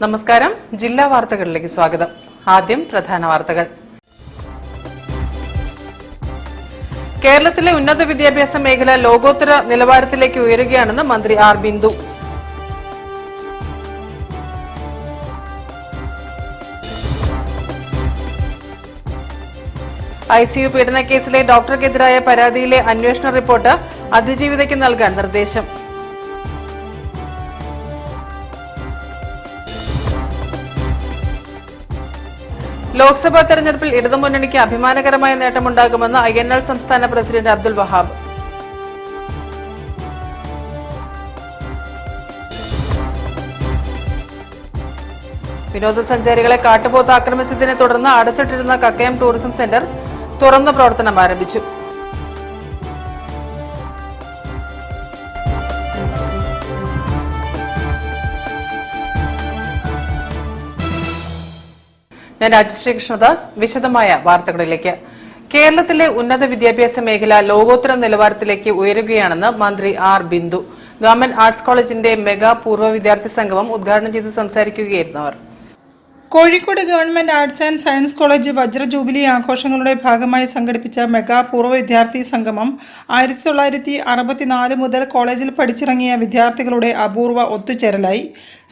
നമസ്കാരം. ജില്ലാ വാർത്തകളിലേക്ക് സ്വാഗതം. ആദ്യം പ്രധാന വാർത്തകൾ. കേരളത്തിലെ ഉന്നത വിദ്യാഭ്യാസ മേഖല ലോകോത്തര നിലവാരത്തിലേക്ക് ഉയരുകയാണെന്ന് മന്ത്രി ആർ ബിന്ദു. ICU പീഡനക്കേസിലെ ഡോക്ടർക്കെതിരായ പരാതിയിലെ അന്വേഷണ റിപ്പോർട്ട് അതിജീവിതയ്ക്ക് നൽകാൻ നിർദ്ദേശം. ലോക്സഭാ തെരഞ്ഞെടുപ്പിൽ ഇടതുമുന്നണിക്ക് അഭിമാനകരമായ നേട്ടമുണ്ടാകുമെന്ന് INL സംസ്ഥാന പ്രസിഡന്റ് അബ്ദുൽ വഹാബ്. വിനോദസഞ്ചാരികളെ കാട്ടുപോത്ത് ആക്രമിച്ചതിനെ തുടർന്ന് അടച്ചിട്ടിരുന്ന കക്കയം ടൂറിസം സെന്റർ തുറന്ന് പ്രവർത്തനം ആരംഭിച്ചു. ഞാൻ രാജശ്രീ കൃഷ്ണദാസ്. വിശദമായ വാർത്തകളിലേക്ക്. കേരളത്തിലെ ഉന്നത വിദ്യാഭ്യാസ മേഖല ലോകോത്തര നിലവാരത്തിലേക്ക് ഉയരുകയാണെന്ന് മന്ത്രി ആർ ബിന്ദു. ഗവൺമെന്റ് ആർട്സ് കോളേജിന്റെ മെഗാ പൂർവ്വ വിദ്യാർത്ഥി സംഗമം ഉദ്ഘാടനം ചെയ്ത് സംസാരിക്കുകയായിരുന്നു അവർ. Kozhikode government arts and science college വജ്ര ജൂബിലി ആഘോഷങ്ങളുടെ ഭാഗമായി സംഘടിപ്പിച്ച മെഗാ പൂർവ്വ വിദ്യാർത്ഥി സംഗമം 1964 മുതൽ കോളേജിൽ പഠിച്ചിറങ്ങിയ വിദ്യാർത്ഥികളുടെ അപൂർവ ഒത്തുചേരലായി.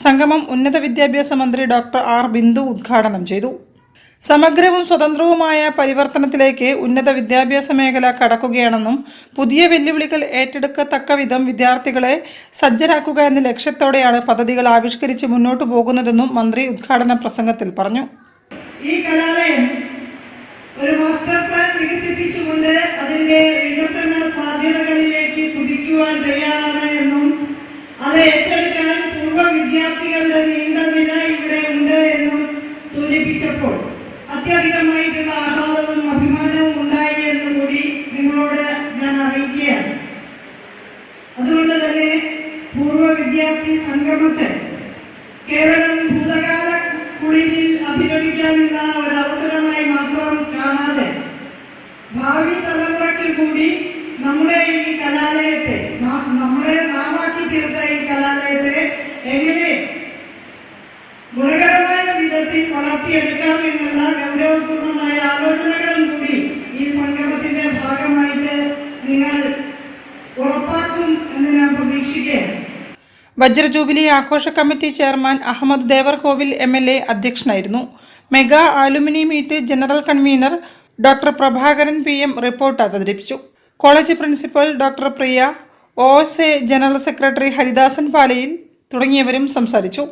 സംഗമം ഉന്നത വിദ്യാഭ്യാസ മന്ത്രി ഡോക്ടർ ആർ ബിന്ദു ഉദ്ഘാടനം ചെയ്തു. സമഗ്രവും സ്വതന്ത്രവുമായ പരിവർത്തനത്തിലേക്ക് ഉന്നത വിദ്യാഭ്യാസ മേഖല കടക്കുകയാണെന്നും പുതിയ വെല്ലുവിളികൾ ഏറ്റെടുക്കത്തക്ക വിധം വിദ്യാർത്ഥികളെ സജ്ജരാക്കുക എന്ന ലക്ഷ്യത്തോടെയാണ് പദ്ധതികൾ ആവിഷ്കരിച്ച് മുന്നോട്ടു പോകുന്നതെന്നും മന്ത്രി ഉദ്ഘാടന പ്രസംഗത്തിൽ പറഞ്ഞു. ഈ കലാലയം ഒരു മാസ്റ്റർ പ്ലാൻ വികസിപ്പിച്ചുകൊണ്ട് അതിന്റെ വികസന സാധ്യതകളിലേക്ക് കുതിക്കുവാൻ തയ്യാറാണ് എന്നും അത് ഏറ്റെടുക്കാൻ പൂർവ്വ വിദ്യാർത്ഥികളുടെ നീണ്ട നിര ഇവിടെ ഉണ്ട് എന്നും സൂചിപ്പിച്ചപ്പോൾ അത്യധികമായിട്ടുള്ള ആഹ്ലാദവും അഭിമാനവും ഉണ്ടായി എന്ന് കൂടി നിങ്ങളോട് ഞാൻ അറിയിക്കുകയാണ്. അതുകൊണ്ട് തന്നെ പൂർവ്വ വിദ്യാർത്ഥി സംഗമത്തെ കേവലം ഭൂതകാല കുളിരിൽ അഭിനയിക്കാനുള്ള ഒരു അവസരമായി മാത്രം കാണാതെ ഭാവി തലമുറയ്ക്ക് കൂടി നമ്മുടെ ഈ കലാലയത്തെ, നമ്മളെ നാമാക്കി തീർത്ത ഈ കലാലയത്തെ എങ്ങനെ ഗുണകരമായ വിധത്തിൽ വളർത്തിയെടുക്കാം എന്നുള്ള ഗൗരവപൂർണമായ ആലോചനകളും കൂടി ഈ സംഗമത്തിന്റെ ഭാഗമായിട്ട് നിങ്ങൾ ഉറപ്പാക്കും എന്ന് ഞാൻ പ്രതീക്ഷിക്കുകയാണ്. വജ്ര ജൂബിലി ആഘോഷ committee chairman Ahammed Devarkovil MLA അധ്യക്ഷനായിരുന്നു. Mega alumni meet general convener doctor Prabhakaran PM report അവതരിപ്പിച്ചു. College principal doctor Priya, OSA general secretary Haridasan Palayil തുടങ്ങിയവരും സംസാരിച്ചു.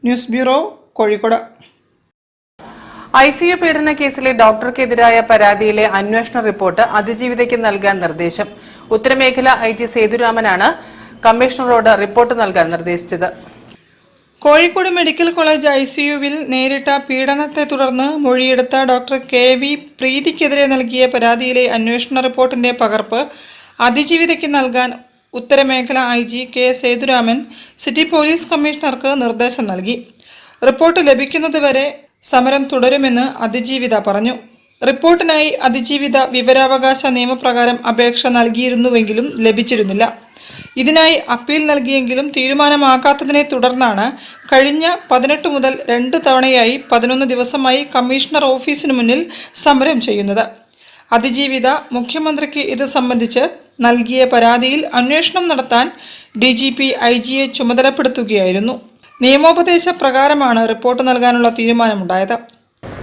News bureau, Kozhikode. ICU പീഡന കേസിലെ ഡോക്ടർക്കെതിരായ പരാതിയിലെ അന്വേഷണ റിപ്പോർട്ട് അതിജീവിതയ്ക്ക് നൽകാൻ നിർദ്ദേശം. ഉത്തരമേഖല IG സേതുരാമനാണ് കമ്മീഷണറോട് റിപ്പോർട്ട് നൽകാൻ നിർദ്ദേശിച്ചത്. കോഴിക്കോട് മെഡിക്കൽ കോളേജ് ICUവിൽ നേരിട്ട പീഡനത്തെ തുടർന്ന് മൊഴിയെടുത്ത ഡോക്ടർ KV പ്രീതിക്കെതിരെ നൽകിയ പരാതിയിലെ അന്വേഷണ റിപ്പോർട്ടിന്റെ പകർപ്പ് അതിജീവിതയ്ക്ക് നൽകാൻ ഉത്തരമേഖല IG K Sethuraman city police കമ്മീഷണർക്ക് നിർദ്ദേശം നൽകി. റിപ്പോർട്ട് ലഭിക്കുന്നതുവരെ സമരം തുടരുമെന്ന് അതിജീവിത പറഞ്ഞു. റിപ്പോർട്ടിനായി അതിജീവിത വിവരാവകാശ നിയമപ്രകാരം അപേക്ഷ നൽകിയിരുന്നുവെങ്കിലും ലഭിച്ചിരുന്നില്ല. ഇതിനായി അപ്പീൽ നൽകിയെങ്കിലും തീരുമാനമാക്കാത്തതിനെ തുടർന്നാണ് കഴിഞ്ഞ 18 മുതൽ 2 തവണയായി 11 ദിവസമായി കമ്മീഷണർ ഓഫീസിന് മുന്നിൽ സമരം ചെയ്യുന്നത്. അതിജീവിത മുഖ്യമന്ത്രിക്ക് ഇത് സംബന്ധിച്ച് നൽകിയ പരാതിയിൽ അന്വേഷണം നടത്താൻ DGP IGയെ ചുമതലപ്പെടുത്തുകയായിരുന്നു. നിയമോപദേശ പ്രകാരമാണ് റിപ്പോർട്ട് നൽകാനുള്ള തീരുമാനമുണ്ടായത്.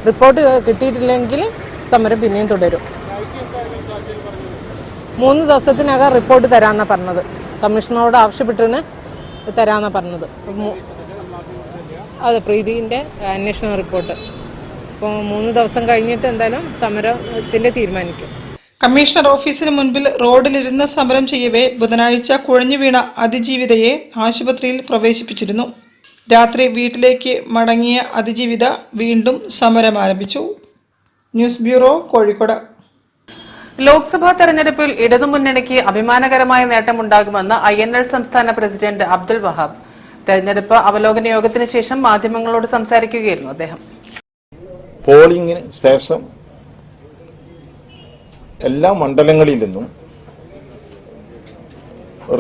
റിപ്പോർട്ട് കിട്ടിയിട്ടില്ലെങ്കിൽ സമരം പിന്നെയും തുടരും. 3 ദിവസത്തിനകം റിപ്പോർട്ട് തരാമെന്നാണ് പറഞ്ഞത്. കമ്മീഷണറോട് ആവശ്യപ്പെട്ടാണ് തരാമെന്നാണ് പറഞ്ഞത്. അതെ, പ്രീതിൻ്റെ അന്വേഷണ റിപ്പോർട്ട്. അപ്പോൾ 3 ദിവസം കഴിഞ്ഞിട്ട് എന്തായാലും സമരത്തിൻ്റെ തീരുമാനിക്കും. കമ്മീഷണർ ഓഫീസിന് മുൻപിൽ റോഡിലിരുന്ന് സമരം ചെയ്യവേ ബുധനാഴ്ച കുഴഞ്ഞു വീണ അതിജീവിതയെ ആശുപത്രിയിൽ പ്രവേശിപ്പിച്ചിരുന്നു. രാത്രി വീട്ടിലേക്ക് മടങ്ങിയ അതിജീവിത വീണ്ടും സമരം ആരംഭിച്ചു. News bureau, Kozhikode. ലോക്സഭാ തെരഞ്ഞെടുപ്പിൽ ഇടതുമുന്നണിക്ക് അഭിമാനകരമായ നേട്ടമുണ്ടാകുമെന്ന് INL സംസ്ഥാന പ്രസിഡന്റ് അബ്ദുൽ വഹാബ്. തെരഞ്ഞെടുപ്പ് അവലോകന യോഗത്തിന് ശേഷം മാധ്യമങ്ങളോട് സംസാരിക്കുകയായിരുന്നു അദ്ദേഹം. പോളിംഗിന് ശേഷം എല്ലാ മണ്ഡലങ്ങളിൽ നിന്നും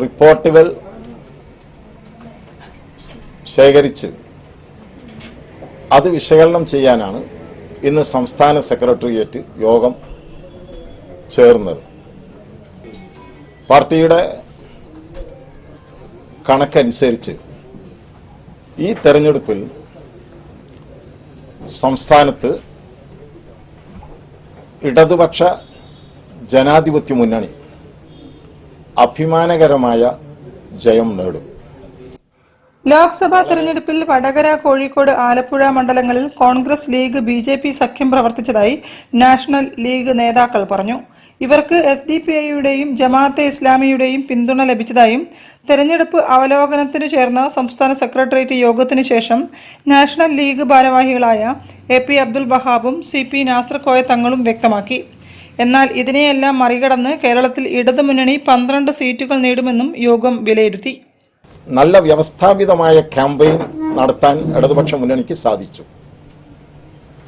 റിപ്പോർട്ടുകൾ ശേഖരിച്ച് അത് വിശകലനം ചെയ്യാനാണ് ഇന്ന് സംസ്ഥാന സെക്രട്ടേറിയറ്റ് യോഗം ചേർന്നത്. പാർട്ടിയുടെ കണക്കനുസരിച്ച് ഈ തെരഞ്ഞെടുപ്പിൽ സംസ്ഥാനത്ത് ഇടതുപക്ഷ ജനാധിപത്യ മുന്നണി അഭിമാനകരമായ ജയം നേടും. ലോക്സഭാ തെരഞ്ഞെടുപ്പിൽ വടകര, കോഴിക്കോട്, ആലപ്പുഴ മണ്ഡലങ്ങളിൽ കോൺഗ്രസ്, ലീഗ്, BJP സഖ്യം പ്രവർത്തിച്ചതായി നാഷണൽ ലീഗ് നേതാക്കൾ പറഞ്ഞു. ഇവർക്ക് SDPIയുടെയും ജമാഅത്തെ ഇസ്ലാമിയുടെയും പിന്തുണ ലഭിച്ചതായും തെരഞ്ഞെടുപ്പ് അവലോകനത്തിനു ചേർന്ന സംസ്ഥാന സെക്രട്ടേറിയറ്റ് യോഗത്തിനു ശേഷം നാഷണൽ ലീഗ് ഭാരവാഹികളായ AP അബ്ദുൽ വഹാബും CP നാസർ കോയ തങ്ങളും വ്യക്തമാക്കി. എന്നാൽ ഇതിനെയെല്ലാം മറികടന്ന് കേരളത്തിൽ ഇടതുമുന്നണി 12 സീറ്റുകൾ നേടുമെന്നും യോഗം വിലയിരുത്തി. നല്ല വ്യവസ്ഥാപിതമായ ക്യാമ്പയിൻ നടത്താൻ ഇടതുപക്ഷ മുന്നണിക്ക് സാധിച്ചു.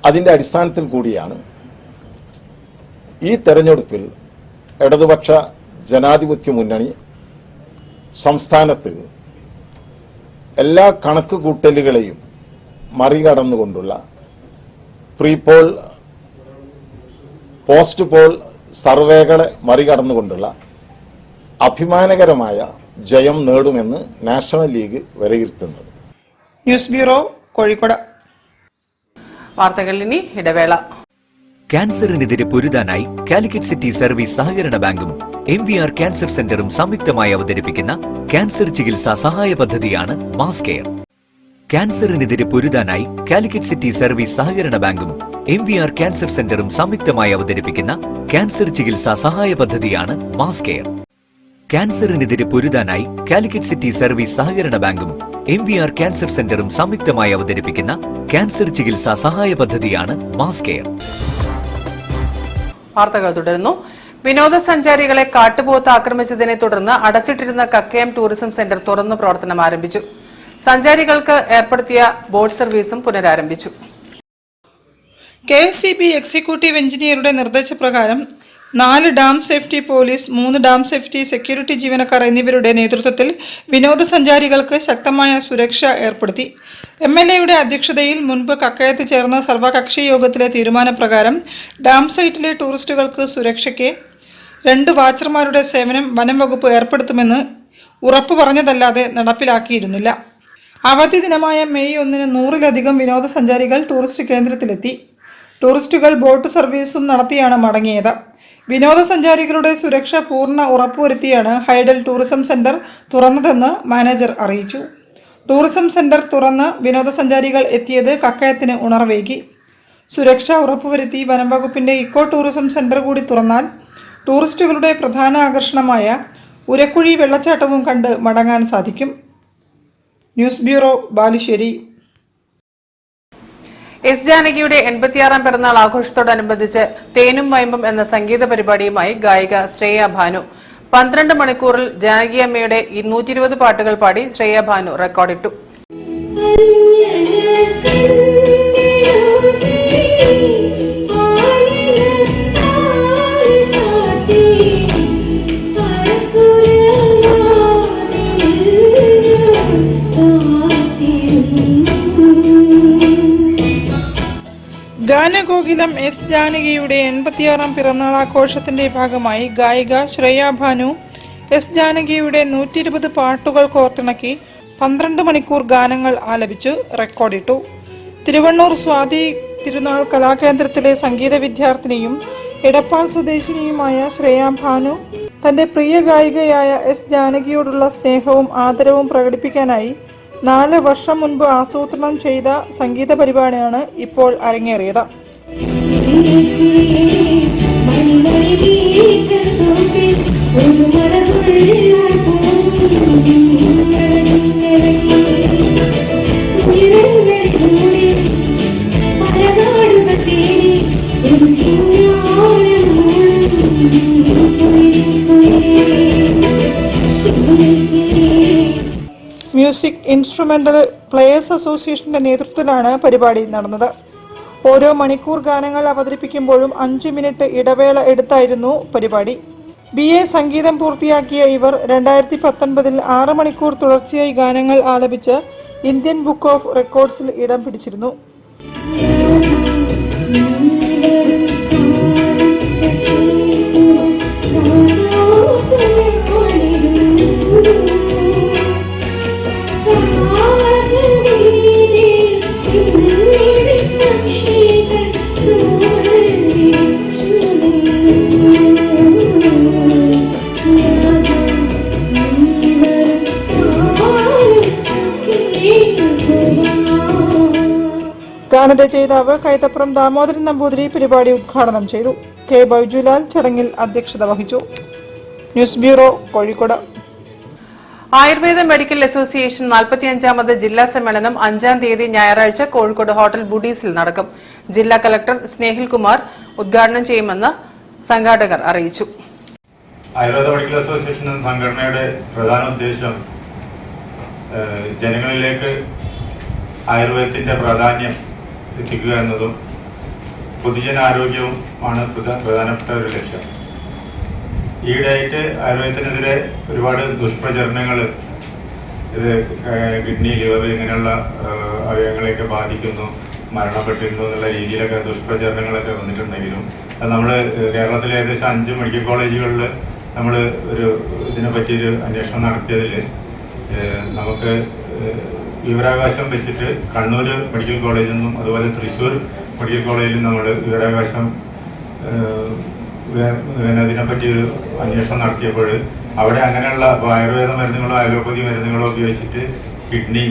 അതിന്റെ അടിസ്ഥാനത്തിൽ കൂടിയാണ് ഈ തെരഞ്ഞെടുപ്പിൽ ഇടതുപക്ഷ ജനാധിപത്യ മുന്നണി സംസ്ഥാനത്ത് എല്ലാ കണക്കുകൂട്ടലുകളെയും മറികടന്നുകൊണ്ടുള്ള പ്രീപോൾ, പോസ്റ്റ് പോൾ സർവേകളെ മറികടന്നുകൊണ്ടുള്ള അഭിമാനകരമായ ജയം നേടുമെന്ന് നാഷണൽ ലീഗ് വിലയിരുത്തുന്നത്. News bureau, Kozhikode. വാർത്തകൾ ഇനി ഇടവേള. ക്യാൻസറിനെതിരെ പൊരുതാനായി കാലിക്കറ്റ് സിറ്റി സർവീസ് സഹകരണ ബാങ്കും MVR ക്യാൻസർ സെന്ററും സംയുക്തമായി അവതരിപ്പിക്കുന്ന ക്യാൻസർ ചികിത്സാ സഹായ പദ്ധതിയാണ് മാസ് കെയർ. ക്യാൻസറിനെതിരെ പൊരുതാനായി കാലിക്കറ്റ് സിറ്റി സർവീസ് സഹകരണ ബാങ്കും MVR ക്യാൻസർ സെന്ററും സംയുക്തമായി അവതരിപ്പിക്കുന്ന ക്യാൻസർ ചികിത്സാ സഹായ പദ്ധതിയാണ് മാസ് കെയർ. ക്യാൻസറിനെതിരെ പൊരുതാനായി കാലിക്കറ്റ് സിറ്റി സർവീസ് സഹകരണ ബാങ്കും MVR ക്യാൻസർ സെന്ററും സംയുക്തമായി അവതരിപ്പിക്കുന്ന ക്യാൻസർ ചികിത്സാ സഹായ പദ്ധതിയാണ് മാസ് കെയർ. വാർത്തകൾ തുടരുന്നു. വിനോദസഞ്ചാരികളെ കാട്ടുപോത്ത് ആക്രമിച്ചതിനെ തുടർന്ന് അടച്ചിട്ടിരുന്ന കക്കയം ടൂറിസം സെന്റർ തുറന്നു പ്രവർത്തനം ആരംഭിച്ചു. സഞ്ചാരികൾക്ക് ഏർപ്പെടുത്തിയ ബോട്ട് സർവീസും പുനരാരംഭിച്ചു. KSCB എക്സിക്യൂട്ടീവ് എഞ്ചിനീയറുടെ നിർദ്ദേശപ്രകാരം 4 dam safety police, 3 dam safety security ജീവനക്കാർ എന്നിവരുടെ നേതൃത്വത്തിൽ വിനോദസഞ്ചാരികൾക്ക് ശക്തമായ സുരക്ഷ ഏർപ്പെടുത്തി. MLAയുടെ അധ്യക്ഷതയിൽ മുൻപ് കക്കയത്ത് ചേർന്ന സർവകക്ഷി യോഗത്തിലെ തീരുമാനപ്രകാരം ഡാം സൈറ്റിലെ ടൂറിസ്റ്റുകൾക്ക് സുരക്ഷയ്ക്ക് 2 വാച്ചർമാരുടെ സേവനം വനം വകുപ്പ് ഏർപ്പെടുത്തുമെന്ന് ഉറപ്പു പറഞ്ഞതല്ലാതെ നടപ്പിലാക്കിയിരുന്നില്ല. അവധി ദിനമായ മെയ് 1-ന് 100-ലധികം വിനോദസഞ്ചാരികൾ ടൂറിസ്റ്റ് കേന്ദ്രത്തിലെത്തി. ടൂറിസ്റ്റുകൾ ബോട്ട് സർവീസും നടത്തിയാണ് മടങ്ങിയത്. വിനോദസഞ്ചാരികളുടെ സുരക്ഷ പൂർണ്ണ ഉറപ്പുവരുത്തിയാണ് ഹൈഡൽ ടൂറിസം സെന്റർ തുറന്നതെന്ന് മാനേജർ അറിയിച്ചു. ടൂറിസം സെന്റർ തുറന്ന് വിനോദസഞ്ചാരികൾ എത്തിയത് കക്കയത്തിന് ഉണർവേകി. സുരക്ഷ ഉറപ്പുവരുത്തി വനം വകുപ്പിന്റെ ഇക്കോ ടൂറിസം സെന്റർ കൂടി തുറന്നാൽ ടൂറിസ്റ്റുകളുടെ പ്രധാന ആകർഷണമായ ഉരക്കുഴി വെള്ളച്ചാട്ടവും കണ്ട് മടങ്ങാൻ സാധിക്കും. News bureau, Balussery. എസ് ജാനകിയുടെ 86ാം പിറന്നാൾ ആഘോഷത്തോടനുബന്ധിച്ച് തേനും വയമ്പും എന്ന സംഗീത പരിപാടിയുമായി ഗായിക ശ്രേയ ഭാനു 12 മണിക്കൂറിൽ ജാനകിയമ്മയുടെ 120 പാട്ടുകൾ പാടി ശ്രേയ ഭാനു റെക്കോർഡിട്ടു. ഗാനഗോകുലം എസ് ജാനകിയുടെ 86ാം പിറന്നാൾ ആഘോഷത്തിന്റെ ഭാഗമായി ഗായിക ശ്രേയ ഭാനു എസ് ജാനകിയുടെ 120 പാട്ടുകൾ കോർത്തിണക്കി 12 മണിക്കൂർ ഗാനങ്ങൾ ആലപിച്ചു റെക്കോർഡിട്ടു. തിരുവണ്ണൂർ സ്വാതി തിരുനാൾ കലാകേന്ദ്രത്തിലെ സംഗീത വിദ്യാർത്ഥിനിയും എടപ്പാൾ സ്വദേശിനിയുമായ ശ്രേയ ഭാനു തന്റെ പ്രിയ ഗായികയായ എസ് ജാനകിയോടുള്ള സ്നേഹവും ആദരവും പ്രകടിപ്പിക്കാനായി 4 വർഷം മുൻപ് ആസൂത്രണം ചെയ്ത സംഗീത പരിപാടിയാണ് ഇപ്പോൾ അരങ്ങേറിയത്. മ്യൂസിക് ഇൻസ്ട്രുമെന്റൽ പ്ലേയേഴ്സ് അസോസിയേഷന്റെ നേതൃത്വത്തിലാണ് പരിപാടി നടന്നത്. ഓരോ മണിക്കൂർ ഗാനങ്ങൾ അവതരിപ്പിക്കുമ്പോഴും 5 മിനിറ്റ് ഇടവേള എടുത്തായിരുന്നു പരിപാടി. BA സംഗീതം പൂർത്തിയാക്കിയ ഇവർ 2019 6 മണിക്കൂർ തുടർച്ചയായി ഗാനങ്ങൾ ആലപിച്ച് ഇന്ത്യൻ ബുക്ക് ഓഫ് റെക്കോർഡ്സിൽ ഇടം പിടിച്ചിരുന്നു. ഗാനരചയിതാവ് കൈതപ്രം ദാമോദരൻ നമ്പൂതിരി പരിപാടി ഉദ്ഘാടനം ചെയ്തു. K. ബൈജുലാൽ ചടങ്ങിൽ അധ്യക്ഷത വഹിച്ചു. News bureau, Kozhikode. Ayurveda medical association 45ാമത് ജില്ലാ സമ്മേളനം 5-ാം തീയതി ഞായറാഴ്ച കോഴിക്കോട് ഹോട്ടൽ ബുഡീസിൽ നടക്കും. ജില്ലാ കളക്ടർ സ്നേഹിൽ കുമാർ ഉദ്ഘാടനം ചെയ്യുമെന്ന് സംഘാടകർ അറിയിച്ചു. ആയുർവേദ മെഡിക്കൽ അസോസിയേഷൻ എന്ന സംഘടനയുടെ പ്രധാന ഉദ്ദേശം ജനങ്ങളിലേക്ക് ആയുർവേദത്തിന്റെ പ്രാധാന്യം എത്തിക്കുക എന്നതും പൊതുജനാരോഗ്യവുമാണ് പ്രധാനപ്പെട്ട ഒരു ലക്ഷ്യം. ഈയിടെയായിട്ട് ആയുർവേദത്തിനെതിരെ ഒരുപാട് ദുഷ്പ്രചരണങ്ങൾ ഇത് കിഡ്നി, ലിവർ ഇങ്ങനെയുള്ള അവയവങ്ങളെയൊക്കെ ബാധിക്കുന്നു, മരണപ്പെട്ടിരുന്നു എന്നുള്ള രീതിയിലൊക്കെ ദുഷ്പ്രചരണങ്ങളൊക്കെ വന്നിട്ടുണ്ടെങ്കിലും അത് നമ്മൾ കേരളത്തിലെ ഏകദേശം 5 മെഡിക്കൽ കോളേജുകളിൽ നമ്മൾ ഇതിനെ പറ്റിയൊരു അന്വേഷണം നടത്തിയതിൽ നമുക്ക് വിവരാവകാശം വെച്ചിട്ട് കണ്ണൂർ മെഡിക്കൽ കോളേജിൽ നിന്നും അതുപോലെ തൃശ്ശൂർ മെഡിക്കൽ കോളേജിൽ നമ്മൾ വിവരാവകാശം അതിനെപ്പറ്റി ഒരു അന്വേഷണം നടത്തിയപ്പോൾ അവിടെ അങ്ങനെയുള്ള ആയുർവേദ മരുന്നുകളോ അലോപ്പതി മരുന്നുകളോ ഉപയോഗിച്ചിട്ട് കിഡ്നി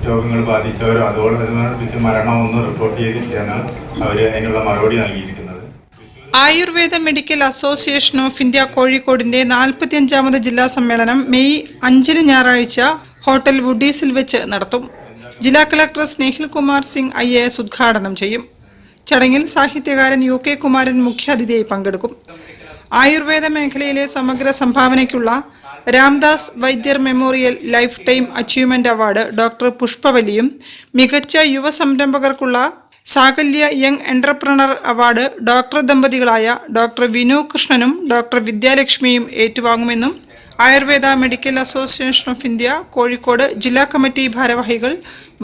രോഗങ്ങൾ ബാധിച്ചവരോ അതോടനുബന്ധിച്ച് മരണമൊന്നും റിപ്പോർട്ട് ചെയ്തിട്ടാണ് അവർ അതിനുള്ള മറുപടി നൽകിയിരിക്കുന്നത്. Ayurveda medical association of India കോഴിക്കോടിന്റെ 45ാമത് ജില്ലാ സമ്മേളനം മെയ് 5 ഞായറാഴ്ച ഹോട്ടൽ വുഡീസിൽ വെച്ച് നടത്തും. ജില്ലാ കളക്ടർ സ്നേഹിൽ കുമാർ സിംഗ് IAS ഉദ്ഘാടനം ചെയ്യും. ചടങ്ങിൽ സാഹിത്യകാരൻ UK കുമാരൻ മുഖ്യാതിഥിയായി പങ്കെടുക്കും. ആയുർവേദ മേഖലയിലെ സമഗ്ര സംഭാവനയ്ക്കുള്ള Ramdas Vaidyar memorial lifetime achievement award doctor പുഷ്പവലിയും മികച്ച യുവ സംരംഭകർക്കുള്ള Sakalya young entrepreneur award doctor ദമ്പതികളായ ഡോക്ടർ വിനു കൃഷ്ണനും ഡോക്ടർ വിദ്യാലക്ഷ്മിയും ഏറ്റുവാങ്ങുമെന്നും Ayurveda medical association of India Kozhikode ജില്ലാ കമ്മിറ്റി ഭാരവാഹികൾ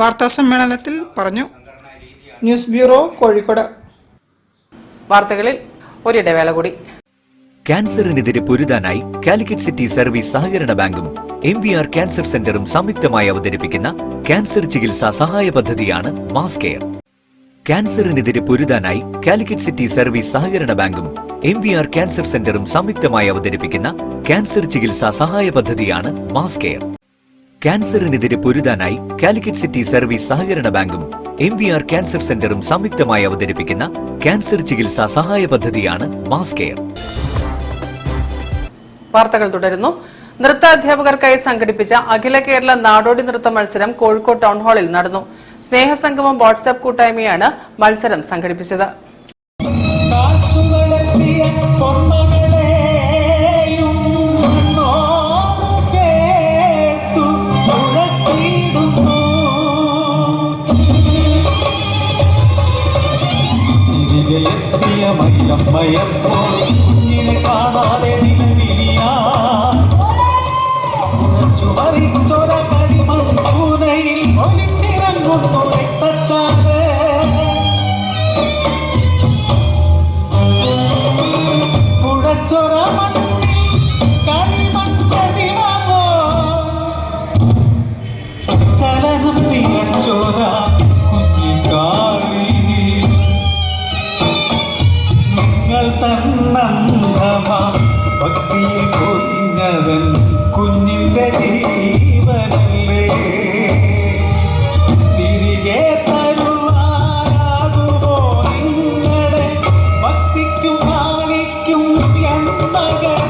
വാർത്താസമ്മേളനത്തിൽ പറഞ്ഞു. News bureau, Kozhikode. വാർത്തകളിൽ ഒരിടവേള കൂടി. ക്യാൻസറിനെതിരെ പൊരുതാനായി കാലിക്കറ്റ് സിറ്റി സർവീസ് സഹകരണ ബാങ്കും MVR ക്യാൻസർ സെന്ററും സംയുക്തമായി അവതരിപ്പിക്കുന്ന ക്യാൻസർ ചികിത്സാ സഹായ പദ്ധതിയാണ് മാസ് കെയർ. ക്യാൻസറിനെതിരെ പൊരുതാനായി കാലിക്കറ്റ് സിറ്റി സർവീസ് സഹകരണ ബാങ്കും MVR ക്യാൻസർ സെന്ററും സംയുക്തമായി അവതരിപ്പിക്കുന്ന ക്യാൻസർ ചികിത്സാ സഹായ പദ്ധതിയാണ് മാസ് കെയർ. ക്യാൻസറിനെതിരെ പൊരുതാനായി കാലിക്കറ്റ് സിറ്റി സർവീസ് സഹകരണ ബാങ്കും MVR ക്യാൻസർ സെന്ററും സംയുക്തമായി അവതരിപ്പിക്കുന്ന ക്യാൻസർ ചികിത്സാ സഹായ പദ്ധതിയാണ് മാസ് കെയർ. വാർത്തകൾ തുടരുന്നു. നൃത്താധ്യാപകർക്കായി സംഘടിപ്പിച്ച അഖില കേരള നാടോടി നൃത്ത മത്സരം കോഴിക്കോട് ടൗൺ ഹാളിൽ നടന്നു. സ്നേഹസംഗമം വാട്സ്ആപ്പ് കൂട്ടായ്മയാണ് മത്സരം സംഘടിപ്പിച്ചത്. ഭക്തിയിൽ പൊതിഞ്ഞവൻ കുഞ്ഞിന്റെ ജീവനല്ലേ, തിരികെ തരുവാനാകുമോ നിങ്ങളുടെ ഭക്തിക്കും കാണിക്കും എന്തകൾ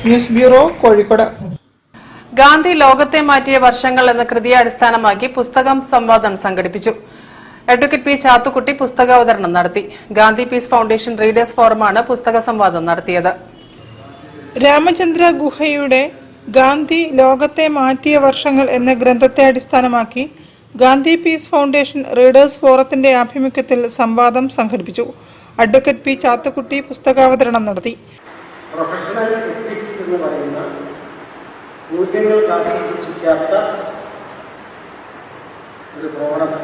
ന്യൂസ് ബ്യൂറോ, കോഴിക്കോട്. ഗാന്ധി ലോകത്തെ മാറ്റിയ വർഷങ്ങൾ എന്ന കൃതിയെ അടിസ്ഥാനമാക്കി പുസ്തകം സംവാദം സംഘടിപ്പിച്ചു. അഡ്വക്കേറ്റ് പി ചാത്തുക്കുട്ടി പുസ്തകാവതരണം നടത്തി. ഗാന്ധി പീസ് ഫൗണ്ടേഷൻ റീഡേഴ്സ് ഫോറമാണ് പുസ്തക സംവാദം നടത്തിയത്. രാമചന്ദ്ര ഗുഹയുടെ ഗാന്ധി ലോകത്തെ മാറ്റിയ വർഷങ്ങൾ എന്ന ഗ്രന്ഥത്തെ അടിസ്ഥാനമാക്കി ഗാന്ധി പീസ് ഫൗണ്ടേഷൻ റീഡേഴ്സ് ഫോറത്തിന്റെ ആഭിമുഖ്യത്തിൽ സംവാദം സംഘടിപ്പിച്ചു. അഡ്വക്കേറ്റ് പി ചാത്തുക്കുട്ടി പുസ്തകാവതരണം നടത്തി. പ്രൊഫഷണൽ എത്തിക്സ് എന്ന് പറയുന്ന മൂല്യങ്ങൾ കാത്തുസൂക്ഷിക്കാത്ത ഒരു പ്രവണത,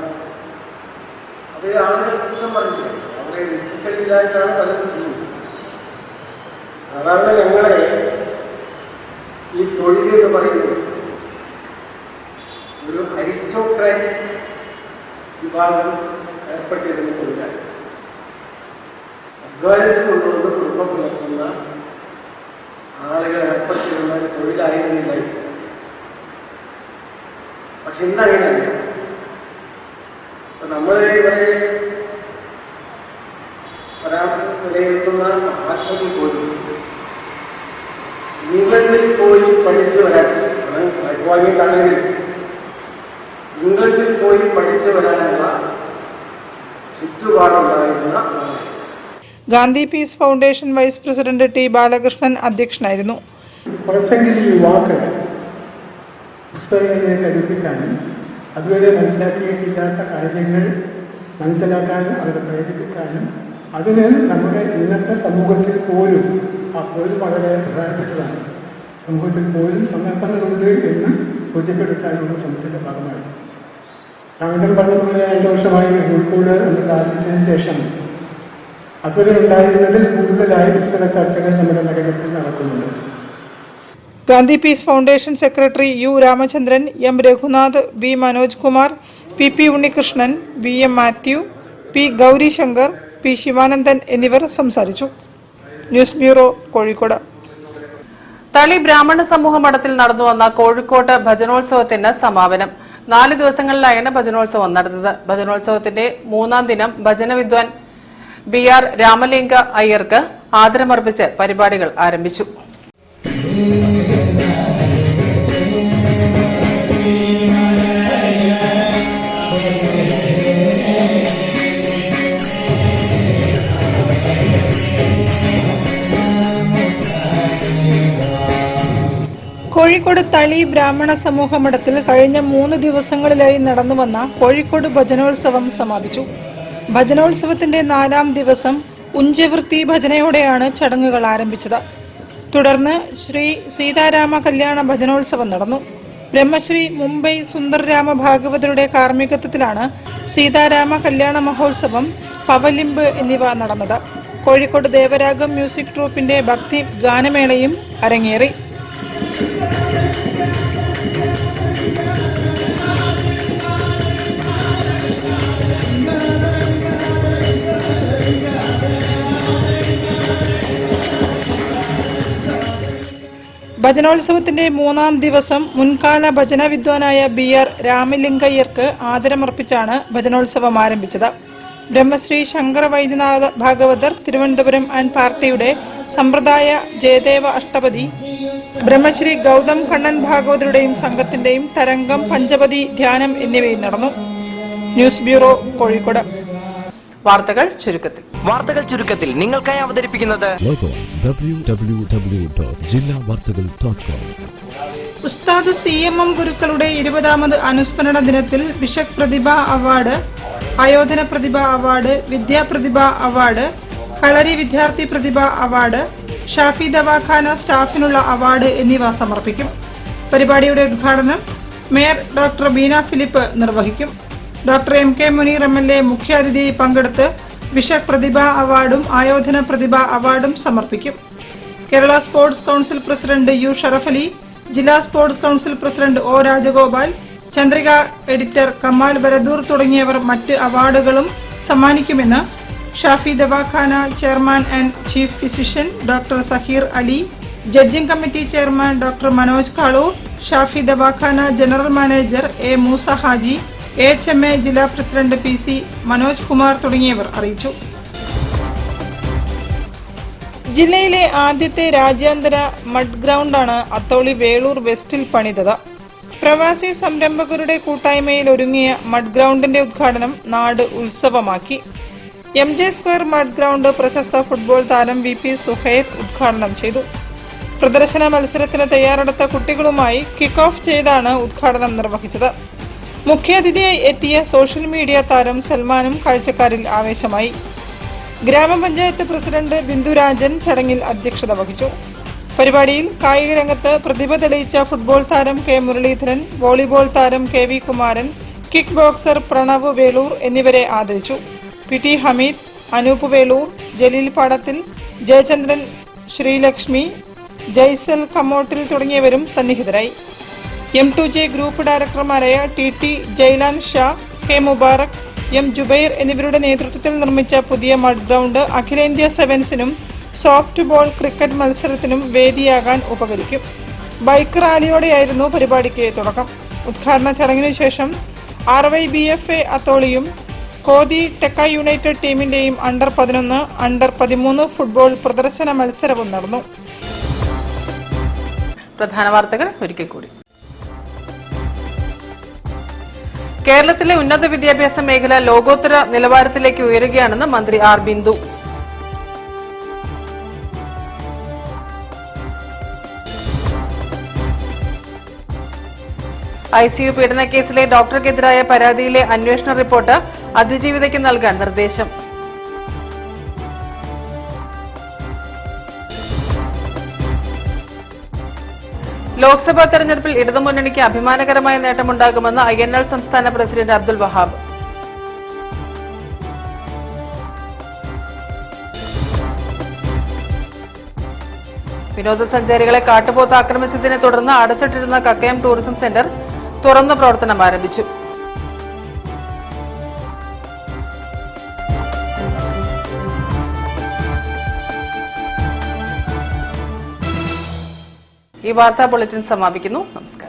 അത് ആളുകൾ കുറ്റം പറഞ്ഞില്ല, അവരെ രക്ഷിക്കലില്ലായിട്ടാണ് പലരും ചെയ്യുന്നത്. സാധാരണ ഞങ്ങളെ ഈ തൊഴിൽ എന്ന് പറയുന്നത് ഒരു അരിസ്റ്റോക്രാറ്റിക് വിഭാഗം ഏർപ്പെട്ടിരുന്ന തൊഴിലാണ്. അധ്വാനിച്ചു കൊണ്ടുവന്ന് കുടുംബം പുലർത്തുന്ന ആളുകൾ ഏർപ്പെട്ടിരുന്ന തൊഴിലായിരുന്നില്ല. പക്ഷെ ഇന്ന് അങ്ങനെയല്ല. നമ്മൾ ഇവിടെ വിലയിരുത്തുന്ന മഹാത്മത്തിൽ പോലും ഇംഗ്ലണ്ടിൽ പോയി പഠിച്ചു വരാൻ, വാങ്ങിയിട്ടാണെങ്കിൽ ഇംഗ്ലണ്ടിൽ പോയി പഠിച്ചു വരാനുള്ള ചുറ്റുപാടുണ്ടായിരുന്ന ആളാണ്. Gandhi peace foundation vice president T Balakrishnan അധ്യക്ഷനായിരുന്നു. കുറച്ചെങ്കിലും യുവാക്കൾ പുസ്തകങ്ങളിലേക്ക് അടുപ്പിക്കാനും അതുവരെ മനസ്സിലാക്കിയിട്ടില്ലാത്ത കാര്യങ്ങൾ മനസ്സിലാക്കാനും അവരെ പ്രേരിപ്പിക്കാനും അതിന് നമ്മുടെ ഇന്നത്തെ സമൂഹത്തിൽ പോലും വളരെ പ്രധാനപ്പെട്ടതാണ്. സമൂഹത്തിൽ പോലും സന്ദർഭങ്ങളുണ്ട് എന്ന് ബോധ്യപ്പെടുത്താനുള്ള ശ്രമത്തിൻ്റെ ഭാഗമായി താങ്കൾ പറഞ്ഞതുപോലെ 5 വർഷമായി കോഴിക്കോട് എന്നുള്ള ആരംഭിച്ചതിന് ശേഷം അതുവരെ ഉണ്ടായിരുന്നതിൽ കൂടുതലായി പുസ്തക ചർച്ചകൾ നമ്മുടെ നഗരത്തിൽ നടക്കുന്നുണ്ട്. Gandhi peace foundation secretary U Ramachandran, M Raghunath, V Manoj Kumar, P Unnikrishnan, V M Mathew, P Gaurishankar, P Sivanandan എന്നിവർ സംസാരിച്ചു. News bureau, Kozhikode. തളി ബ്രാഹ്മണ സമൂഹ മഠത്തിൽ നടന്നുവന്ന കോഴിക്കോട് ഭജനോത്സവത്തിന് സമാപനം. 4 ദിവസങ്ങളിലായാണ് ഭജനോത്സവം നടന്നത്. ഭജനോത്സവത്തിന്റെ 3-ാം ദിനം ഭജന വിദ്വാൻ BR രാമലിംഗ അയ്യർക്ക് ആദരമർപ്പിച്ച് പരിപാടികൾ ആരംഭിച്ചു. കോഴിക്കോട് തളി ബ്രാഹ്മണ സമൂഹ മഠത്തിൽ കഴിഞ്ഞ 3 ദിവസങ്ങളിലായി നടന്നുവന്ന കോഴിക്കോട് ഭജനോത്സവം സമാപിച്ചു. ഭജനോത്സവത്തിന്റെ 4-ാം ദിവസം ഉഞ്ചവൃത്തി ഭജനയോടെയാണ് ചടങ്ങുകൾ ആരംഭിച്ചത്. തുടർന്ന് ശ്രീ സീതാരാമ കല്യാണ ഭജനോത്സവം നടന്നു. ബ്രഹ്മശ്രീ മുംബൈ സുന്ദർരാമ ഭാഗവതരുടെ കാർമ്മികത്വത്തിലാണ് സീതാരാമ കല്യാണ മഹോത്സവം, പവലിമ്പ് എന്നിവ നടന്നത്. കോഴിക്കോട് ദേവരാഗം മ്യൂസിക് ട്രൂപ്പിന്റെ ഭക്തി ഗാനമേളയും അരങ്ങേറി. ഭജനോത്സവത്തിന്റെ 3-ാം ദിവസം മുൻകാല ഭജന വിദ്വാനായ BR രാമലിംഗയ്യർക്ക് ആദരമർപ്പിച്ചാണ് ഭജനോത്സവം ആരംഭിച്ചത്. ബ്രഹ്മശ്രീ ശങ്കര വൈദ്യനാഥ ഭാഗവതർ തിരുവനന്തപുരം ആൻഡ് പാർട്ടിയുടെ സമ്പ്രദായ ജയദേവ അഷ്ടപതി, ബ്രഹ്മശ്രീ ഗൗതം കണ്ണൻ ഭാഗവതരുടെയും സംഘത്തിന്റെയും തരംഗം, പഞ്ചപതി, ധ്യാനം എന്നിവയും നടന്നു. News bureau, Kozhikode. വാർത്തകൾ ചുരുക്കത്തിൽ നിങ്ങൾക്കായി അവതരിപ്പിക്കുന്നത് ഉസ്താദ് CMM ഗുരുക്കളുടെ 20ാമത് അനുസ്മരണ ദിനത്തിൽ ബിഷപ്പ് പ്രതിഭ അവാർഡ്, ആയോധന പ്രതിഭ അവാർഡ്, വിദ്യാപ്രതിഭ അവാർഡ്, കളരി വിദ്യാർത്ഥി പ്രതിഭ അവാർഡ്, ഷാഫി ദവാഖാന സ്റ്റാഫിനുള്ള അവാർഡ് എന്നിവ സമർപ്പിക്കും. പരിപാടിയുടെ ഉദ്ഘാടനം മേയർ ഡോക്ടർ ബീന ഫിലിപ്പ് നിർവഹിക്കും. ഡോക്ടർ MK മുനീർ MLA മുഖ്യാതിഥിയായി പങ്കെടുത്ത് ബിഷപ്പ് പ്രതിഭ അവാർഡും ആയോധന പ്രതിഭ അവാർഡും സമർപ്പിക്കും. Kerala sports council president U Sharafali, ജില്ലാ sports council president O Rajagopal, Chandrika editor Kamal Baradur തുടങ്ങിയവർ മറ്റ് അവാർഡുകളും സമ്മാനിക്കുമെന്ന് Shafi Dawakhana chairman and chief physician doctor Zaheer Ali, judging committee chairman doctor Manoj Kalur, Shafi Dawakhana general manager A Moosa Haji, AHMA ജില്ലാ പ്രസിഡന്റ് PC മനോജ് കുമാർ തുടങ്ങിയവർ അറിയിച്ചു. ജില്ലയിലെ ആദ്യത്തെ രാജ്യാന്തര മഡ് ഗ്രൗണ്ടാണ് അത്തോളി വേളൂർ വെസ്റ്റിൽ പണിതത്. പ്രവാസി സംരംഭകരുടെ കൂട്ടായ്മയിൽ ഒരുങ്ങിയ മഡ് ഗ്രൗണ്ടിന്റെ ഉദ്ഘാടനം നാട് ഉത്സവമാക്കി. MJ സ്ക്വയർ മഡ് ഗ്രൗണ്ട് പ്രശസ്ത ഫുട്ബോൾ താരം VP സുഹൈർ ഉദ്ഘാടനം ചെയ്തു. പ്രദർശന മത്സരത്തിന് തയ്യാറെടുത്ത കുട്ടികളുമായി കിക്ക് ഓഫ് ചെയ്താണ് ഉദ്ഘാടനം നിർവഹിച്ചത്. മുഖ്യാതിഥിയായി എത്തിയ സോഷ്യൽ മീഡിയ താരം സൽമാനും കാഴ്ചക്കാരിൽ ആവേശമായി. ഗ്രാമപഞ്ചായത്ത് പ്രസിഡന്റ് ബിന്ദുരാജൻ ചടങ്ങിൽ അധ്യക്ഷത വഹിച്ചു. പരിപാടിയിൽ കായിക രംഗത്ത് പ്രതിഭ തെളിയിച്ച ഫുട്ബോൾ താരം K മുരളീധരൻ, വോളിബോൾ താരം KV Kumaran, kick boxer Pranav Velur എന്നിവരെ ആദരിച്ചു. PT ഹമീദ്, അനൂപ് വേളൂർ, ജലീൽ പാടത്തിൽ, ജയചന്ദ്രൻ, ശ്രീലക്ഷ്മി, ജയ്സൽ കമ്മോട്ടിൽ തുടങ്ങിയവരും സന്നിഹിതരായി. M2J ഗ്രൂപ്പ് ഡയറക്ടർമാരായ TT Jailan Shah, K Mubarak, M Jubair എന്നിവരുടെ നേതൃത്വത്തിൽ നിർമ്മിച്ച പുതിയ മഡ് ഗ്രൗണ്ട് അഖിലേന്ത്യാ സെവൻസിനും സോഫ്റ്റ് ബോൾ ക്രിക്കറ്റ് മത്സരത്തിനും വേദിയാകാൻ ഉപകരിക്കും. ബൈക്ക് റാലിയോടെയായിരുന്നു പരിപാടിക്ക് തുടക്കം. ഉദ്ഘാടന ചടങ്ങിനു ശേഷം RYBFA അത്തോളിയും കോതി ടെക്ക യുണൈറ്റഡ് ടീമിന്റെയും അണ്ടർ-11, അണ്ടർ-13 ഫുട്ബോൾ പ്രദർശന മത്സരവും നടന്നു. പ്രധാന വാർത്തകൾ ഒരിക്കൽ കൂടി. കേരളത്തിലെ ഉന്നത വിദ്യാഭ്യാസ മേഖല ലോകോത്തര നിലവാരത്തിലേക്ക് ഉയരുകയാണെന്ന് മന്ത്രി R ബിന്ദു. ICU പീഡനക്കേസിലെ ഡോക്ടർക്കെതിരായ പരാതിയിലെ അന്വേഷണ റിപ്പോർട്ട് അതിജീവിതയ്ക്ക് നൽകാൻ നിർദ്ദേശം. ലോക്സഭാ തെരഞ്ഞെടുപ്പിൽ ഇടതുമുന്നണിക്ക് അഭിമാനകരമായ നേട്ടമുണ്ടാകുമെന്ന് INL സംസ്ഥാന പ്രസിഡന്റ് അബ്ദുൽ വഹാബ്. വിനോദസഞ്ചാരികളെ കാട്ടുപോത്ത് ആക്രമിച്ചതിനെ തുടർന്ന് അടച്ചിട്ടിരുന്ന കക്കയം ടൂറിസം സെന്റർ തുറന്ന് പ്രവർത്തനം ആരംഭിച്ചു. ഈ വാർത്താ ബുള്ളറ്റിൻ സമാപിക്കുന്നു. നമസ്കാരം.